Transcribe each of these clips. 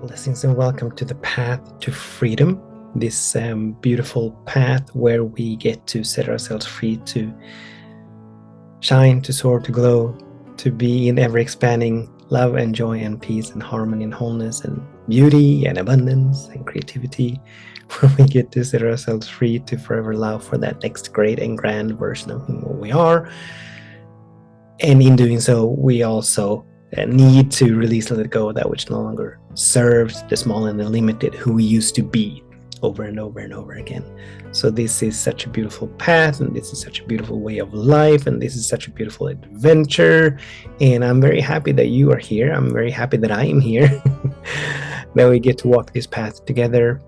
Blessings and welcome to the path to freedom, this beautiful path where we get to set ourselves free to shine, to soar, to glow, to be in ever expanding love and joy and peace and harmony and wholeness and beauty and abundance and creativity, where we get to set ourselves free to forever love for that next great and grand version of who we are. And in doing so, we also need to release and let go of that which no longer serves the small and the limited who we used to be, over and over and over again. So this is such a beautiful path, and this is such a beautiful way of life, and this is such a beautiful adventure. And I'm very happy that you are here. I'm very happy that I am here, that we get to walk this path together,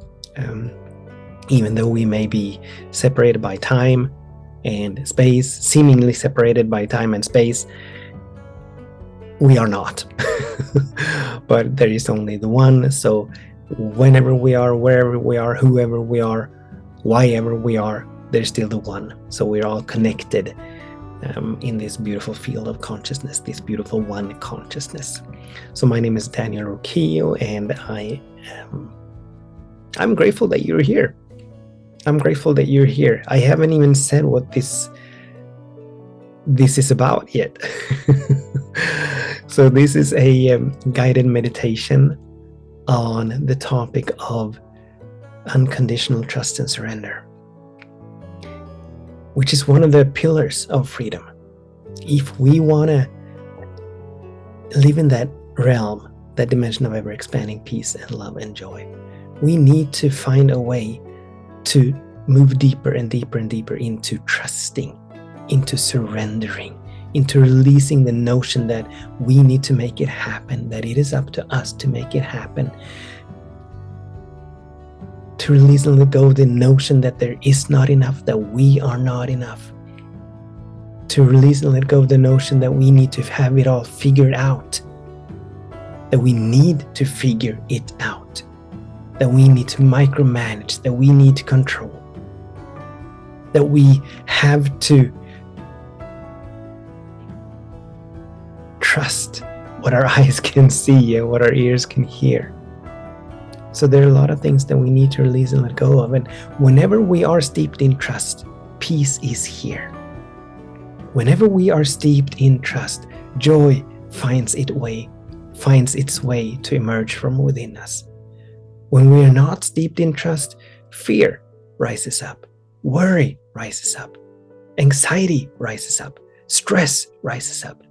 even though we may be separated by time and space, seemingly separated by time and space. We are not. But there is only the one. So whenever we are, wherever we are, whoever we are, whyever we are, there's still the one. So we're all connected in this beautiful field of consciousness, this beautiful one consciousness. So my name is Daniel Roquillo, and I'm grateful that you're here. I'm grateful that you're here. I haven't even said what this is about yet. So this is a guided meditation on the topic of unconditional trust and surrender, which is one of the pillars of freedom. If we want to live in that realm, that dimension of ever expanding peace and love and joy, we need to find a way to move deeper and deeper and deeper into trusting, into surrendering, into releasing the notion that we need to make it happen, that it is up to us to make it happen. To release and let go of the notion that there is not enough, that we are not enough. To release and let go of the notion that we need to have it all figured out, that we need to figure it out, that we need to micromanage, that we need to control, that we have to trust what our eyes can see and what our ears can hear. So there are a lot of things that we need to release and let go of. And whenever we are steeped in trust, peace is here. Whenever we are steeped in trust, joy finds its way to emerge from within us. When we are not steeped in trust, fear rises up, worry rises up, anxiety rises up, stress rises up.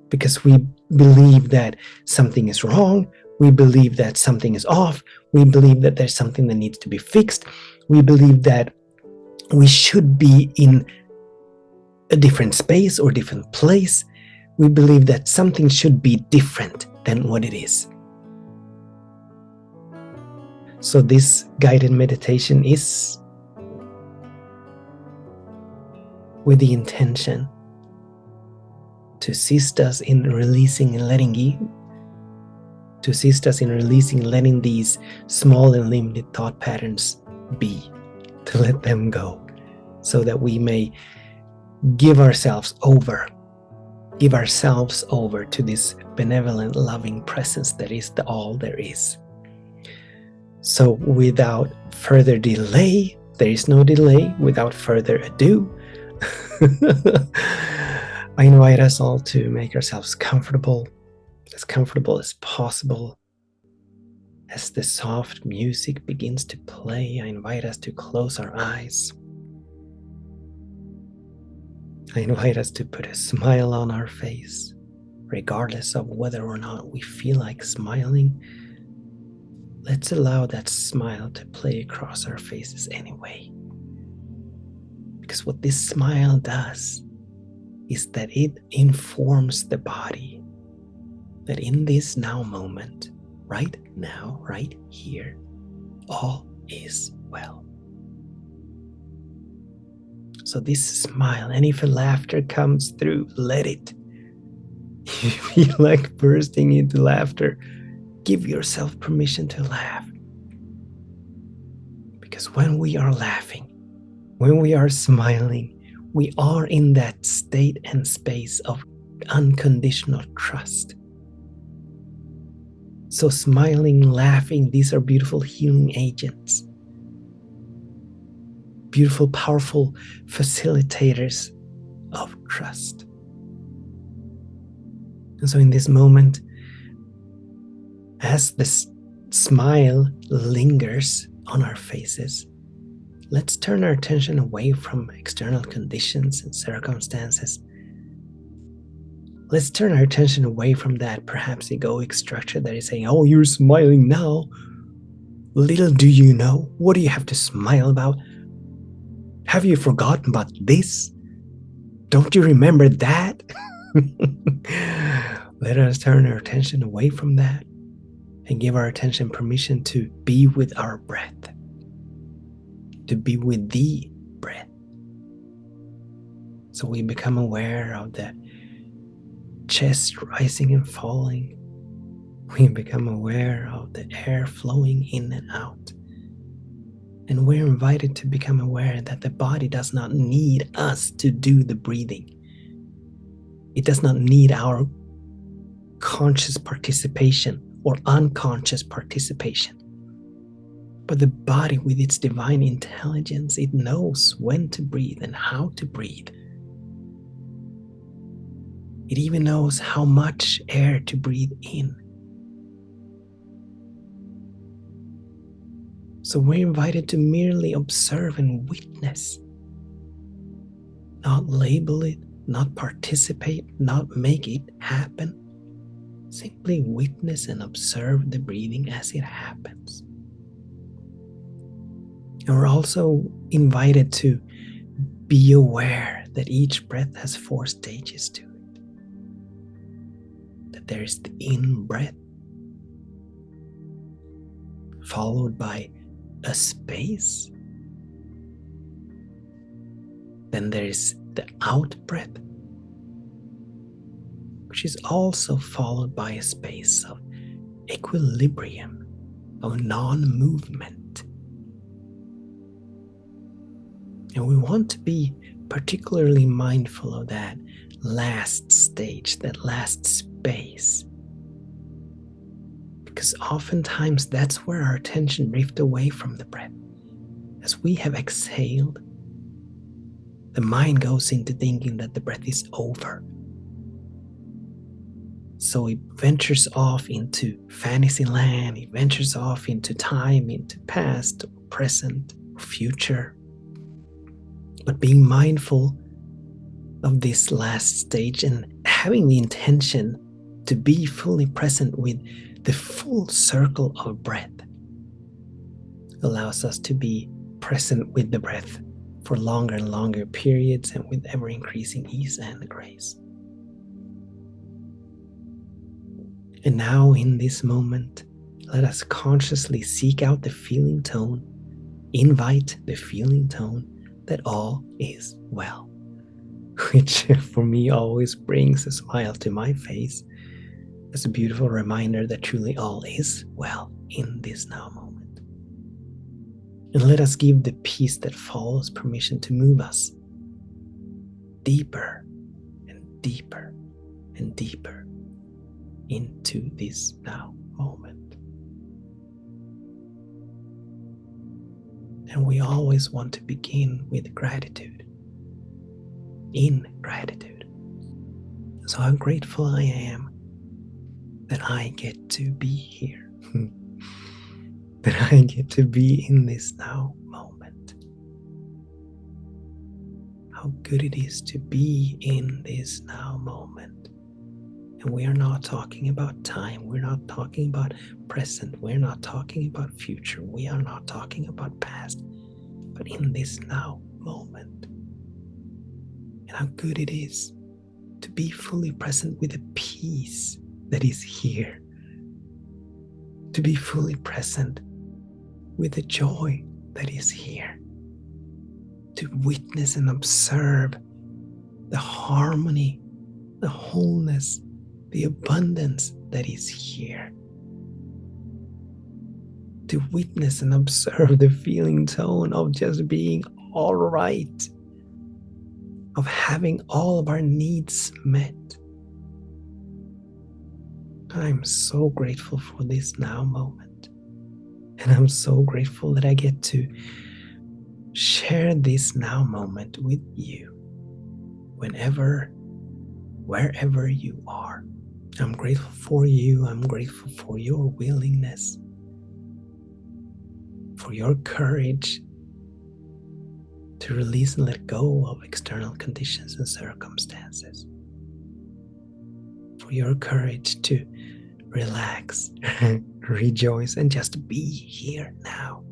Because we believe that something is wrong, we believe that something is off, we believe that there's something that needs to be fixed, we believe that we should be in a different space or different place, we believe that something should be different than what it is. So this guided meditation is with the intention to assist us in releasing and letting go, to assist us in releasing and letting these small and limited thought patterns be, to let them go, so that we may give ourselves over to this benevolent, loving presence that is the all there is. So without further delay, there is no delay, without further ado, I invite us all to make ourselves comfortable as possible. As the soft music begins to play, I invite us to close our eyes. I invite us to put a smile on our face, regardless of whether or not we feel like smiling. Let's allow that smile to play across our faces anyway. Because what this smile does is that it informs the body that in this now moment, right now, right here, all is well. So this smile, and if a laughter comes through, let it. If you feel like bursting into laughter, give yourself permission to laugh. Because when we are laughing, when we are smiling, we are in that state and space of unconditional trust. So smiling, laughing, these are beautiful healing agents. Beautiful, powerful facilitators of trust. And so in this moment, as the smile lingers on our faces, let's turn our attention away from external conditions and circumstances. Let's turn our attention away from that perhaps egoic structure that is saying, oh, you're smiling now. Little do you know, what do you have to smile about? Have you forgotten about this? Don't you remember that? Let us turn our attention away from that and give our attention permission to be with our breath, to be with the breath. So we become aware of the chest rising and falling. We become aware of the air flowing in and out. And we're invited to become aware that the body does not need us to do the breathing. It does not need our conscious participation or unconscious participation. But the body, with its divine intelligence, it knows when to breathe and how to breathe. It even knows how much air to breathe in. So we're invited to merely observe and witness, not label it, not participate, not make it happen. Simply witness and observe the breathing as it happens. And we're also invited to be aware that each breath has 4 stages to it. That there is the in breath, followed by a space. Then there is the out breath, which is also followed by a space of equilibrium, of non-movement. And we want to be particularly mindful of that last stage, that last space. Because oftentimes that's where our attention drifts away from the breath. As we have exhaled, the mind goes into thinking that the breath is over. So it ventures off into fantasy land, it ventures off into time, into past, present, future. But being mindful of this last stage and having the intention to be fully present with the full circle of breath allows us to be present with the breath for longer and longer periods and with ever increasing ease and grace. And now in this moment, let us consciously seek out the feeling tone, invite the feeling tone that all is well, which for me always brings a smile to my face as a beautiful reminder that truly all is well in this now moment. And let us give the peace that follows permission to move us deeper and deeper and deeper into this now moment. And we always want to begin with gratitude, in gratitude. So how grateful I am that I get to be here, that I get to be in this now moment. How good it is to be in this now moment. And we are not talking about time, we're not talking about present, we're not talking about future, we are not talking about past, but in this now moment. And how good it is to be fully present with the peace that is here, to be fully present with the joy that is here, to witness and observe the harmony, the wholeness, the abundance that is here, to witness and observe the feeling tone of just being all right, of having all of our needs met. I'm so grateful for this now moment. And I'm so grateful that I get to share this now moment with you whenever, wherever you are. I'm grateful for you. I'm grateful for your willingness, for your courage to release and let go of external conditions and circumstances, for your courage to relax, rejoice, and just be here now.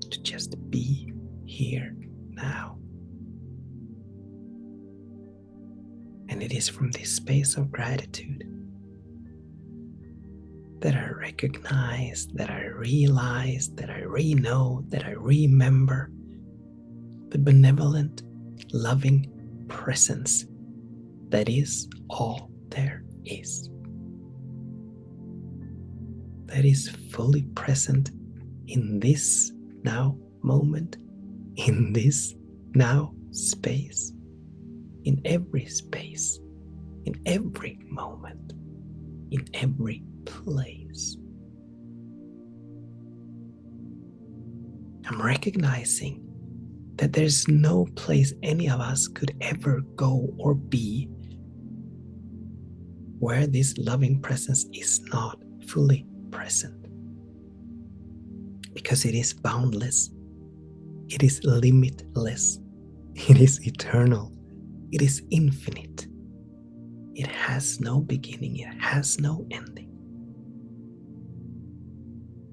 To just be here now. And it is from this space of gratitude that I recognize, that I realize, that I re-know, that I remember the benevolent, loving presence that is all there is. That is fully present in this now moment, in this now space, in every space, in every moment, in every place. I'm recognizing that there's no place any of us could ever go or be where this loving presence is not fully present. Because it is boundless, it is limitless, it is eternal, it is infinite. It has no beginning, it has no ending.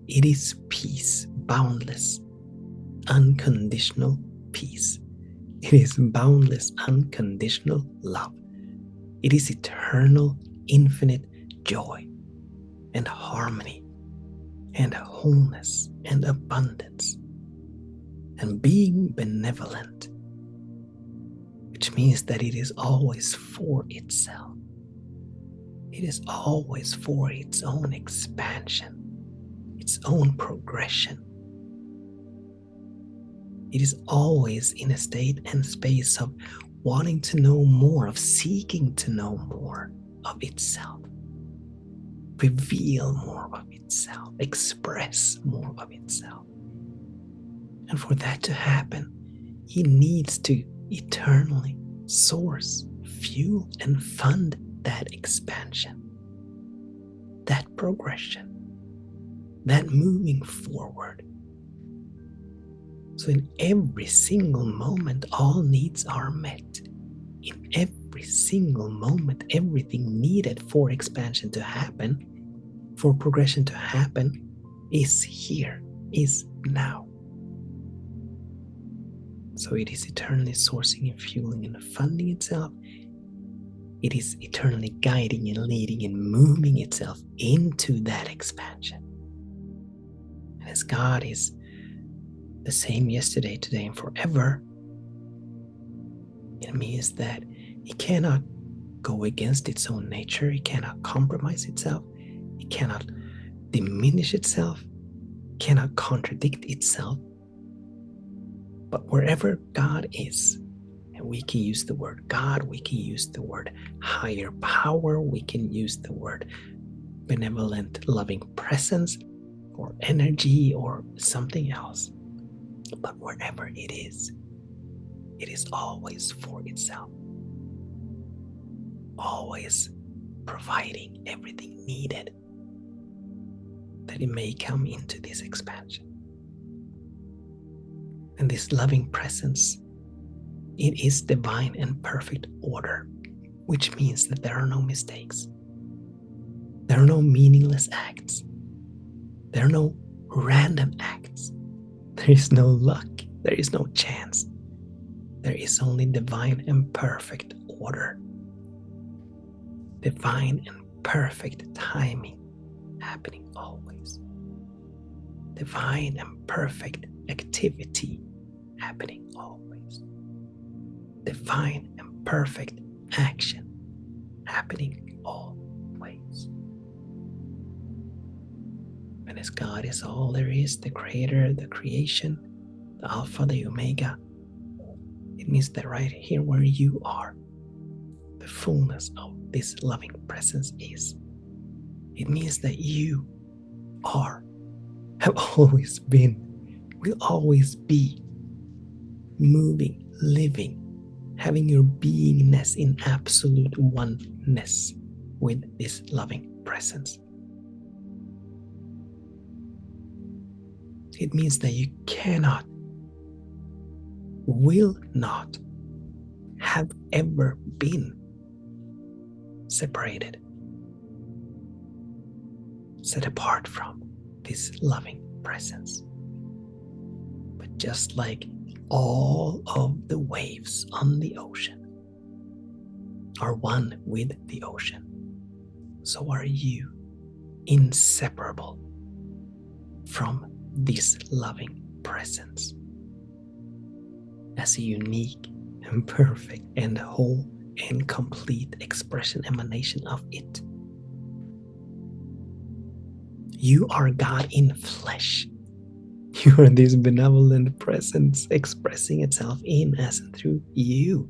It is peace, boundless, unconditional peace. It is boundless, unconditional love. It is eternal, infinite joy and harmony and wholeness and abundance. And being benevolent, which means that it is always for itself. It is always for its own expansion, its own progression. It is always in a state and space of wanting to know more, of seeking to know more of itself, reveal more of itself, express more of itself. And for that to happen, it needs to eternally source, fuel, and fund that expansion, that progression, that moving forward. So in every single moment, all needs are met. In every single moment, everything needed for expansion to happen, for progression to happen, is here, is now. So it is eternally sourcing and fueling and funding itself. It is eternally guiding and leading and moving itself into that expansion. And as God is the same yesterday, today, and forever, it means that it cannot go against its own nature. It cannot compromise itself. It cannot diminish itself. It cannot contradict itself. But wherever God is, and we can use the word God, we can use the word higher power, we can use the word benevolent, loving presence, or energy, or something else. But wherever it is always for itself, always providing everything needed that it may come into this expansion. And this loving presence, it is divine and perfect order, which means that there are no mistakes. There are no meaningless acts. There are no random acts. There is no luck. There is no chance. There is only divine and perfect order. Divine and perfect timing happening always. Divine and perfect activity happening always. Divine and perfect action happening always. And as God is all there is, the creator, the creation, the Alpha, the Omega, it means that right here where you are, the fullness of this loving presence is. It means that you are, have always been, will always be moving, living, having your beingness in absolute oneness with this loving presence. It means that you cannot, will not, have ever been separated, set apart from this loving presence. But just like all of the waves on the ocean are one with the ocean, so are you inseparable from this loving presence as a unique and perfect and whole and complete expression, emanation of it. You are God in flesh. You are this benevolent presence expressing itself in, as, and through you.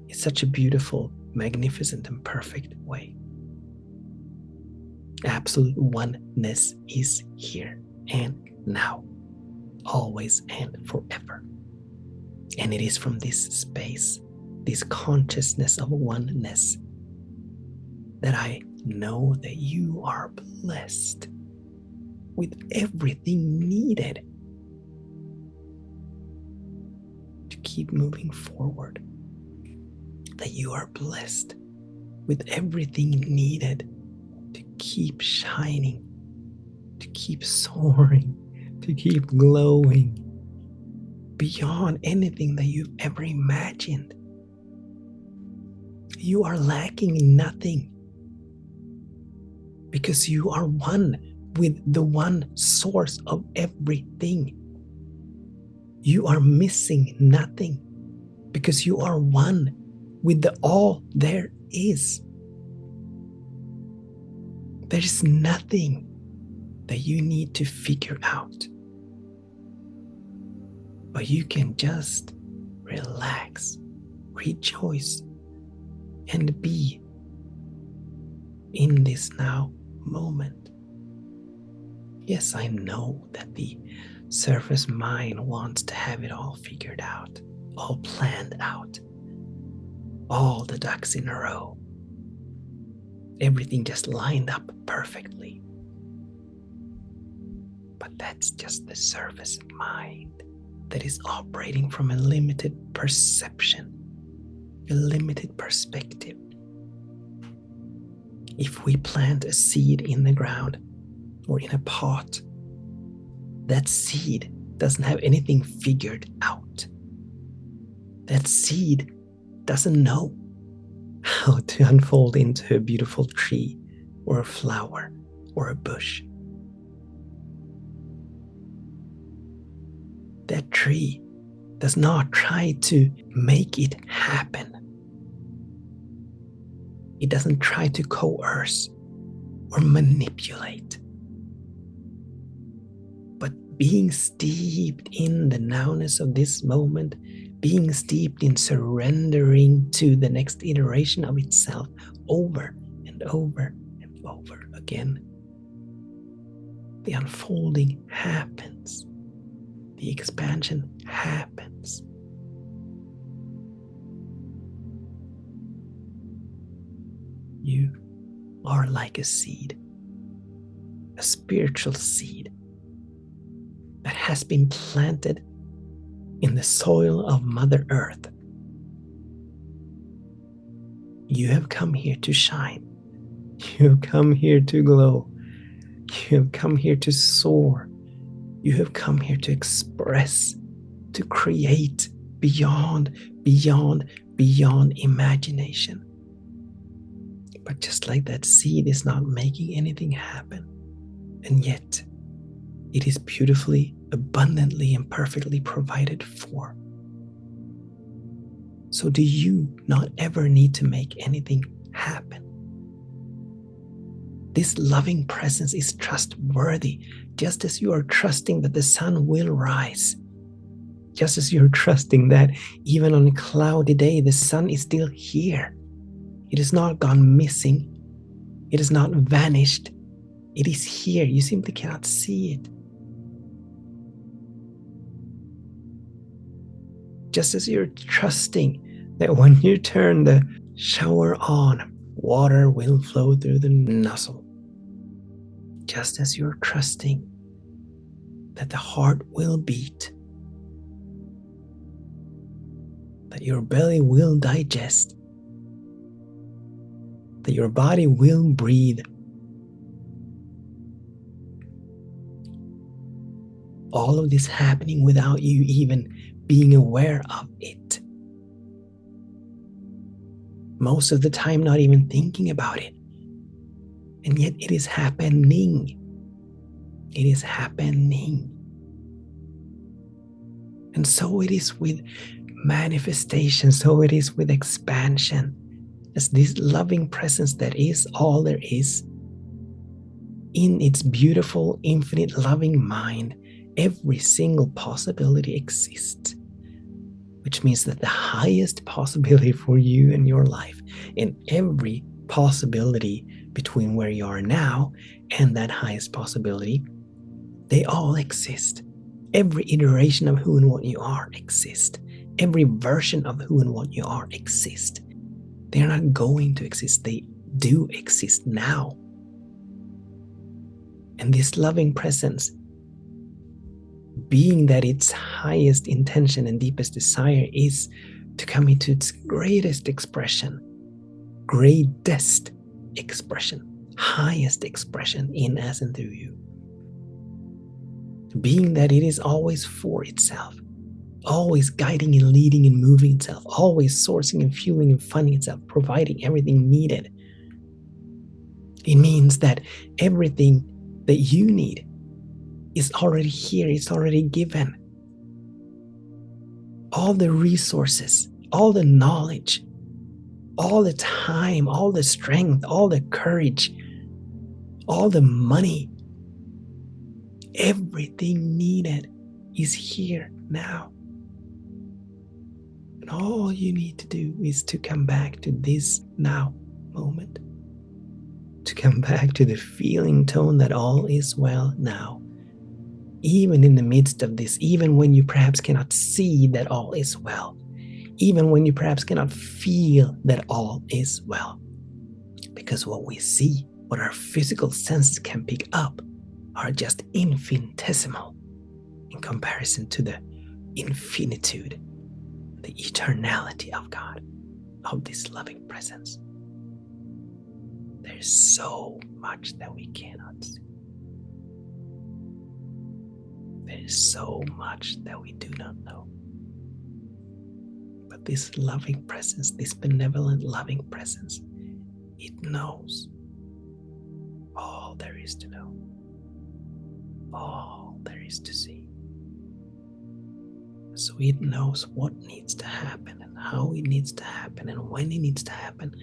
It's such a beautiful, magnificent, and perfect way. Absolute oneness is here and now, always and forever. And it is from this space, this consciousness of oneness, that I know that you are blessed with everything needed to keep moving forward. That you are blessed with everything needed to keep shining, to keep soaring, to keep glowing beyond anything that you've ever imagined. You are lacking nothing because you are one with the one source of everything. You are missing nothing because you are one with the all there is. There is nothing that you need to figure out, but you can just relax, rejoice, and be in this now moment. Yes, I know that the surface mind wants to have it all figured out, all planned out, all the ducks in a row, everything just lined up perfectly. But that's just the surface mind that is operating from a limited perception, a limited perspective. If we plant a seed in the ground or in a pot, that seed doesn't have anything figured out. That seed doesn't know how to unfold into a beautiful tree or a flower or a bush. That tree does not try to make it happen. It doesn't try to coerce or manipulate. But being steeped in the nowness of this moment, being steeped in surrendering to the next iteration of itself over and over and over again, the unfolding happens. The expansion happens. You are like a seed, a spiritual seed that has been planted in the soil of Mother Earth. You have come here to shine. You have come here to glow. You have come here to soar. You have come here to express, to create beyond imagination. But just like that seed is not making anything happen, and yet it is beautifully, abundantly, and perfectly provided for. So do you not ever need to make anything happen? This loving presence is trustworthy, just as you are trusting that the sun will rise. Just as you're trusting that even on a cloudy day, the sun is still here. It has not gone missing. It is not vanished. It is here. You simply cannot see it. Just as you're trusting that when you turn the shower on, water will flow through the nozzle. Just as you're trusting that the heart will beat, that your belly will digest, that your body will breathe. All of this happening without you even being aware of it. Most of the time, not even thinking about it. And yet it is happening. It is happening. And so it is with manifestation, so it is with expansion. As this loving presence that is all there is, in its beautiful, infinite, loving mind, every single possibility exists. Which means that the highest possibility for you and your life, and every possibility between where you are now and that highest possibility, they all exist. Every iteration of who and what you are exists. Every version of who and what you are exists. They are not going to exist. They do exist now. And this loving presence, being that its highest intention and deepest desire is to come into its greatest expression, highest expression in, as, and through you. Being that it is always for itself, always guiding and leading and moving itself, always sourcing and fueling and funding itself, providing everything needed. It means that everything that you need is already here, it's already given. All the resources, all the knowledge, all the time, all the strength, all the courage, all the money, everything needed is here now. And all you need to do is to come back to this now moment, to come back to the feeling tone that all is well now. Even in the midst of this, even when you perhaps cannot see that all is well, even when you perhaps cannot feel that all is well. Because what we see, what our physical senses can pick up, are just infinitesimal in comparison to the infinitude, the eternality of God, of this loving presence. There's so much that we cannot see. There is so much that we do not know. But this loving presence, this benevolent loving presence, it knows all there is to know, all there is to see. So it knows what needs to happen and how it needs to happen and when it needs to happen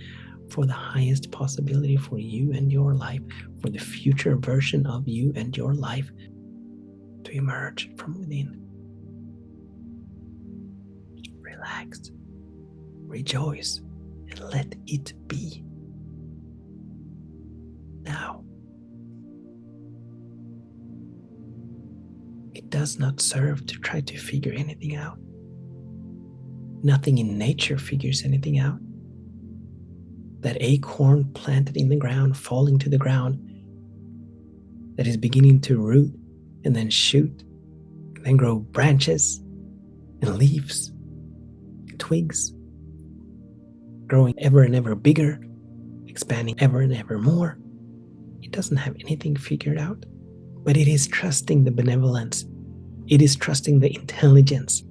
for the highest possibility for you and your life, for the future version of you and your life to emerge from within. Relax, rejoice, and let it be. Now, it does not serve to try to figure anything out. Nothing in nature figures anything out. That acorn planted in the ground, falling to the ground, that is beginning to root and then shoot, and then grow branches and leaves, and twigs, growing ever and ever bigger, expanding ever and ever more. It doesn't have anything figured out, but it is trusting the benevolence. It is trusting the intelligence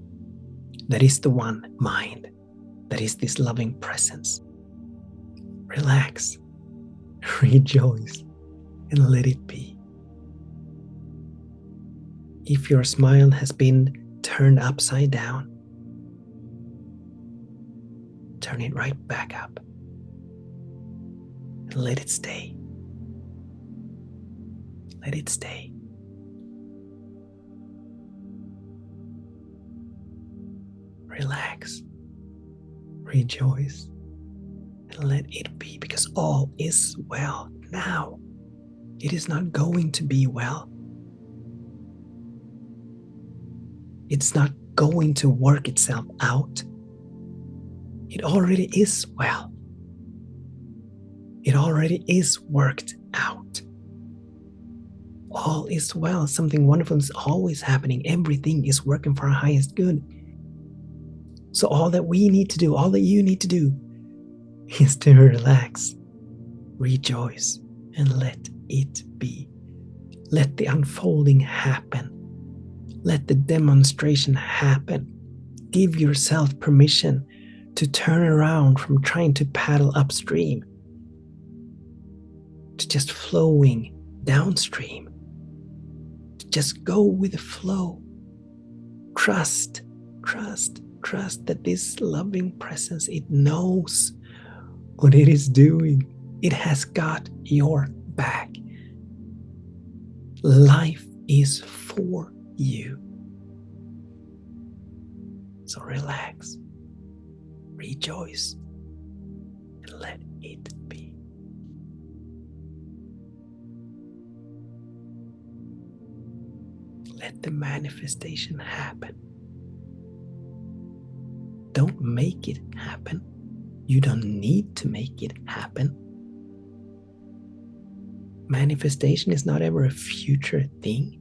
that is the one mind, that is this loving presence. Relax, rejoice, and let it be. If your smile has been turned upside down, turn it right back up and let it stay. Let it stay. Relax, rejoice, and let it be, because all is well now, it is not going to be well. It's not going to work itself out. It already is well. It already is worked out. All is well. Something wonderful is always happening. Everything is working for our highest good. So all that we need to do, all that you need to do, is to relax, rejoice, and let it be. Let the unfolding happen. Let the demonstration happen. Give yourself permission to turn around from trying to paddle upstream to just flowing downstream. To just go with the flow. Trust that this loving presence, it knows what it is doing. It has got your back. Life is for you. So relax, rejoice, and let it be. Let the manifestation happen. Don't make it happen. You don't need to make it happen. Manifestation is not ever a future thing.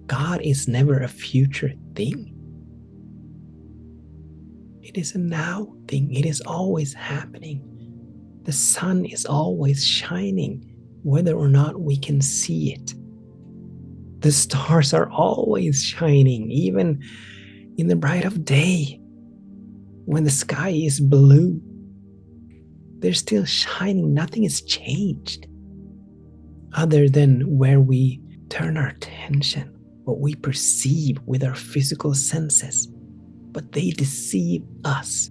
God is never a future thing. It is a now thing. It is always happening. The sun is always shining, whether or not we can see it. The stars are always shining, even in the bright of day. When the sky is blue, they're still shining. Nothing has changed other than where we turn our attention, what we perceive with our physical senses. But they deceive us.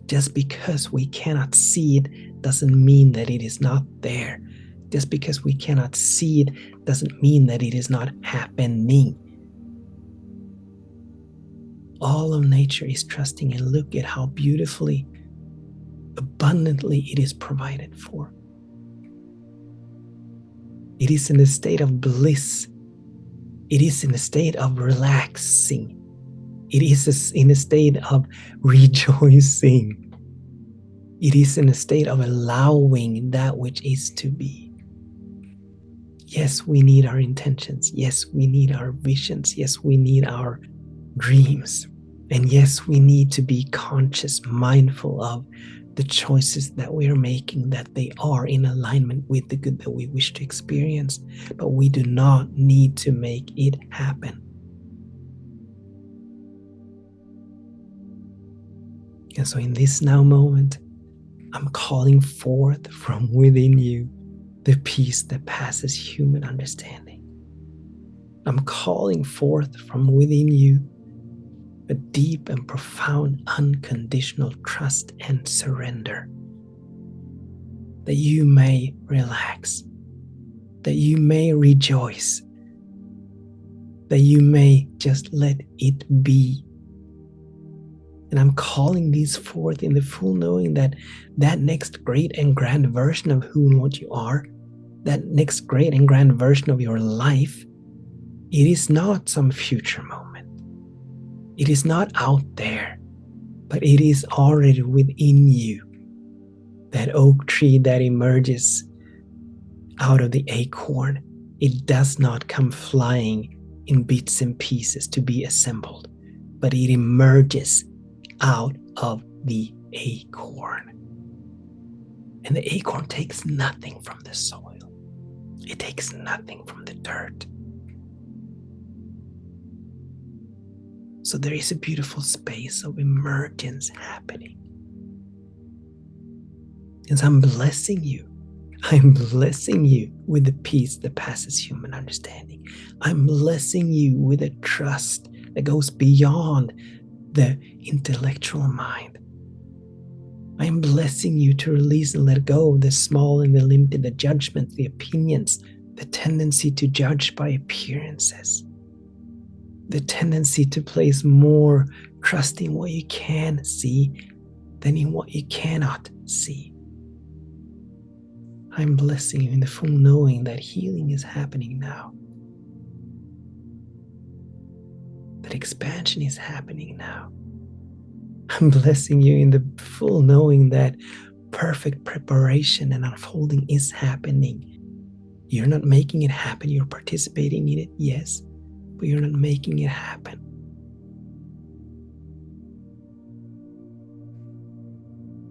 Just because we cannot see it doesn't mean that it is not there. Just because we cannot see it doesn't mean that it is not happening. All of nature is trusting, and look at how beautifully, abundantly it is provided for. It is in a state of bliss. It is in a state of relaxing. It is in a state of rejoicing. It is in a state of allowing that which is to be. Yes, we need our intentions. Yes, we need our visions. Yes, we need our dreams. And yes, we need to be conscious, mindful of the choices that we are making, that they are in alignment with the good that we wish to experience. But we do not need to make it happen. And so in this now moment, I'm calling forth from within you the peace that passes human understanding. I'm calling forth from within you a deep and profound unconditional trust and surrender. That you may relax, that you may rejoice, that you may just let it be. And I'm calling these forth in the full knowing that that next great and grand version of who and what you are, that next great and grand version of your life, it is not some future moment. It is not out there, but it is already within you. That oak tree that emerges out of the acorn, it does not come flying in bits and pieces to be assembled, but it emerges out of the acorn. And the acorn takes nothing from the soil. It takes nothing from the dirt. So there is a beautiful space of emergence happening. And so I'm blessing you. I'm blessing you with the peace that passes human understanding. I'm blessing you with a trust that goes beyond the intellectual mind. I am blessing you to release and let go of the small and the limited, the judgments, the opinions, the tendency to judge by appearances, the tendency to place more trust in what you can see than in what you cannot see. I'm blessing you in the full knowing that healing is happening now. That expansion is happening now. I'm blessing you in the full knowing that perfect preparation and unfolding is happening. You're not making it happen. You're participating in it, yes, but you're not making it happen.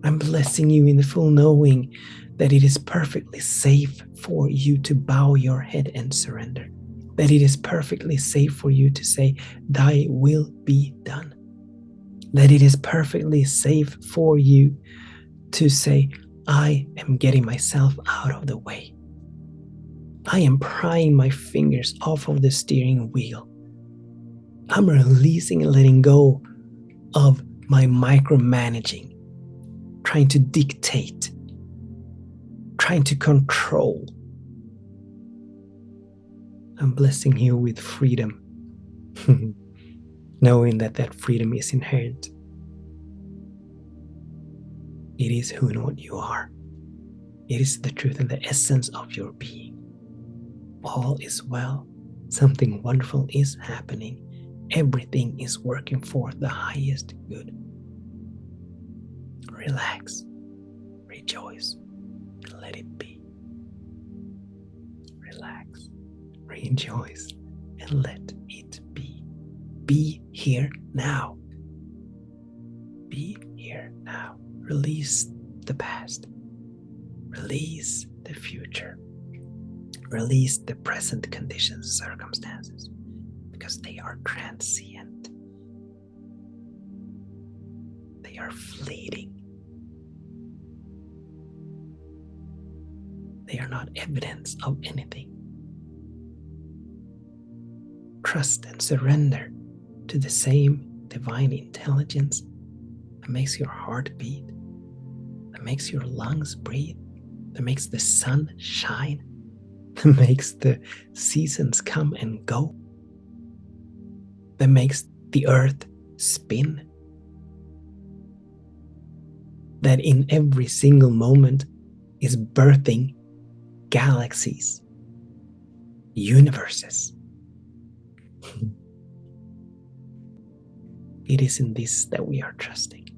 I'm blessing you in the full knowing that it is perfectly safe for you to bow your head and surrender. That it is perfectly safe for you to say, thy will be done. That it is perfectly safe for you to say, I am getting myself out of the way. I am prying my fingers off of the steering wheel. I'm releasing and letting go of my micromanaging, trying to dictate, trying to control. I'm blessing you with freedom, knowing that that freedom is inherent. It is who and what you are. It is the truth and the essence of your being. All is well. Something wonderful is happening. Everything is working for the highest good. Relax, rejoice, and let it be. Relax, rejoice, and let it be. Be here now. Be here now. Release the past. Release the future. Release the present conditions, circumstances, because they are transient. They are fleeting. They are not evidence of anything. Trust and surrender to the same divine intelligence that makes your heart beat, that makes your lungs breathe, that makes the sun shine, that makes the seasons come and go, that makes the earth spin, that in every single moment is birthing galaxies, universes. It is in this that we are trusting.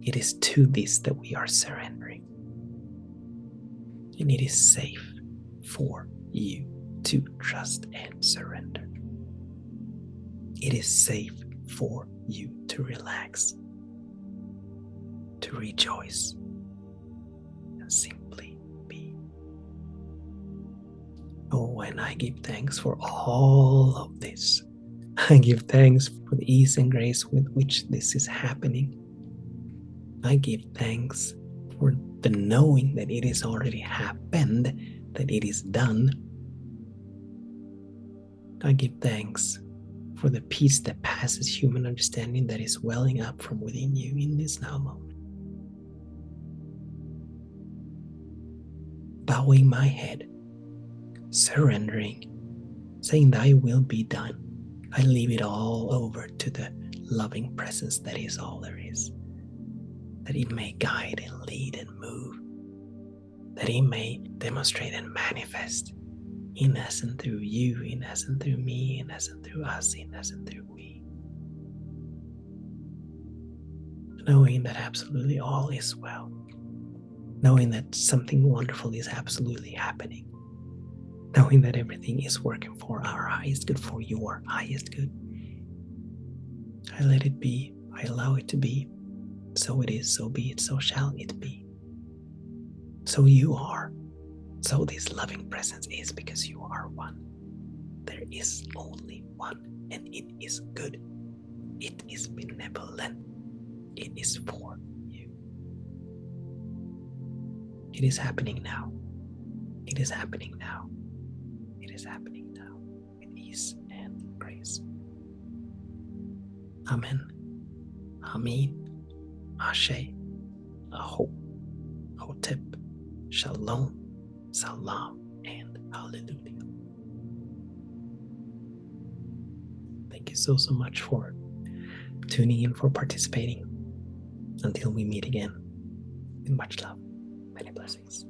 It is to this that we are surrendering. And it is safe for you to trust and surrender. It is safe for you to relax, to rejoice, and simply be. Oh, and I give thanks for all of this. I give thanks for the ease and grace with which this is happening. I give thanks for the knowing that it has already happened, that it is done. I give thanks for the peace that passes human understanding that is welling up from within you in this now moment. Bowing my head, surrendering, saying thy will be done. I leave it all over to the loving presence that is all there is. That it may guide and lead and move. That it may demonstrate and manifest in us and through you, in us and through me, in us and through us, in us and through we. Knowing that absolutely all is well. Knowing that something wonderful is absolutely happening. Knowing that everything is working for our highest good, for your highest good. I let it be. I allow it to be. So it is, so be it, so shall it be. So you are. So this loving presence is, because you are one. There is only one, and it is good. It is benevolent. It is for you. It is happening now. It is happening now. It is happening now with ease and grace. Amen. Amen. Ashe. Aho. Hotep. Shalom. Salam. And hallelujah. Thank you so much for tuning in, for participating. Until we meet again, with much love. Many blessings.